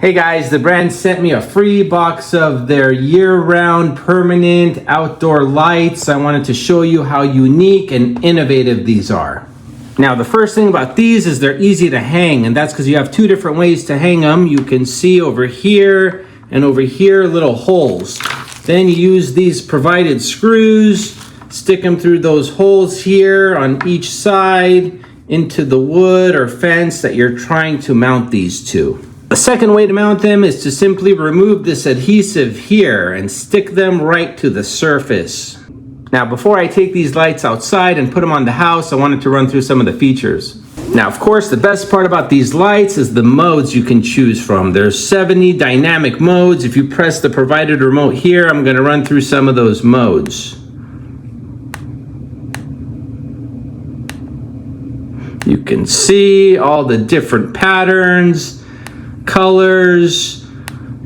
Hey guys, the brand sent me a free box of their year-round permanent outdoor lights. I wanted to show you how unique and innovative these are. Now, the first thing about these is they're easy to hang, and that's because you have two different ways to hang them. You can see over here and over here little holes. Then you use these provided screws, stick them through those holes here on each side into the wood or fence that you're trying to mount these to. The second way to mount them is to simply remove this adhesive here and stick them right to the surface. Now, before I take these lights outside and put them on the house, I wanted to run through some of the features. Now, of course, the best part about these lights is the modes you can choose from. There's 70 dynamic modes. If you press the provided remote here, I'm going to run through some of those modes. You can see all the different patterns, colors.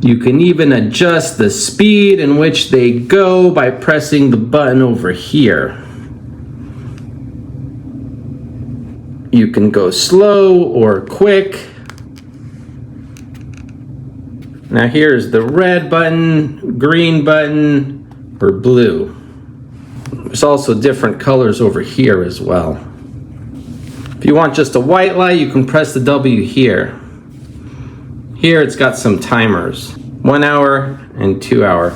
You can even adjust the speed in which they go by pressing the button over here. You can go slow or quick. Now here's the red button, green button, or blue. There's also different colors over here as well. If you want just a white light, you can press the W here. Here it's got some timers, 1 hour and 2 hour.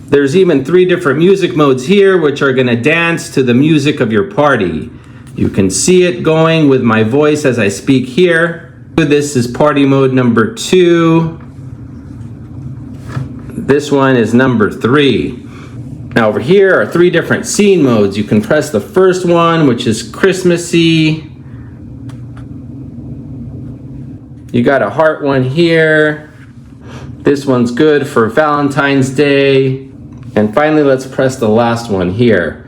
There's even 3 different music modes here, which are gonna dance to the music of your party. You can see it going with my voice as I speak here. This is party mode number 2. This one is number 3. Now over here are 3 different scene modes. You can press the first one, which is Christmassy. You got a heart one here. This one's good for Valentine's Day. And finally, let's press the last one here.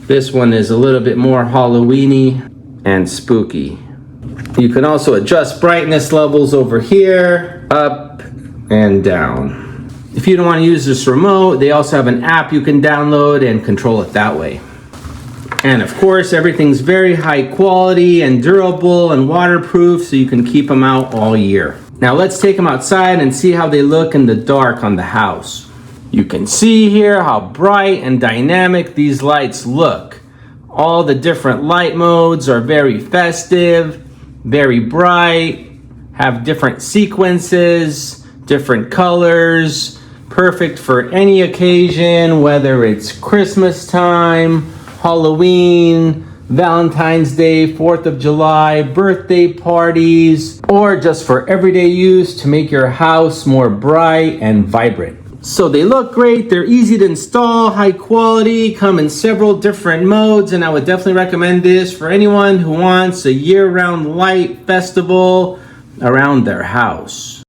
This one is a little bit more Halloween-y and spooky. You can also adjust brightness levels over here, up and down. If you don't want to use this remote, they also have an app you can download and control it that way. And of course, everything's very high quality and durable and waterproof, so you can keep them out all year. Now let's take them outside and see how they look in the dark on the house. You can see here how bright and dynamic these lights look. All the different light modes are very festive, very bright, have different sequences, different colors, perfect for any occasion, whether it's Christmas time, Halloween, Valentine's Day, 4th of July, birthday parties, or just for everyday use to make your house more bright and vibrant. So they look great, they're easy to install, high quality, come in several different modes, and I would definitely recommend this for anyone who wants a year-round light festival around their house.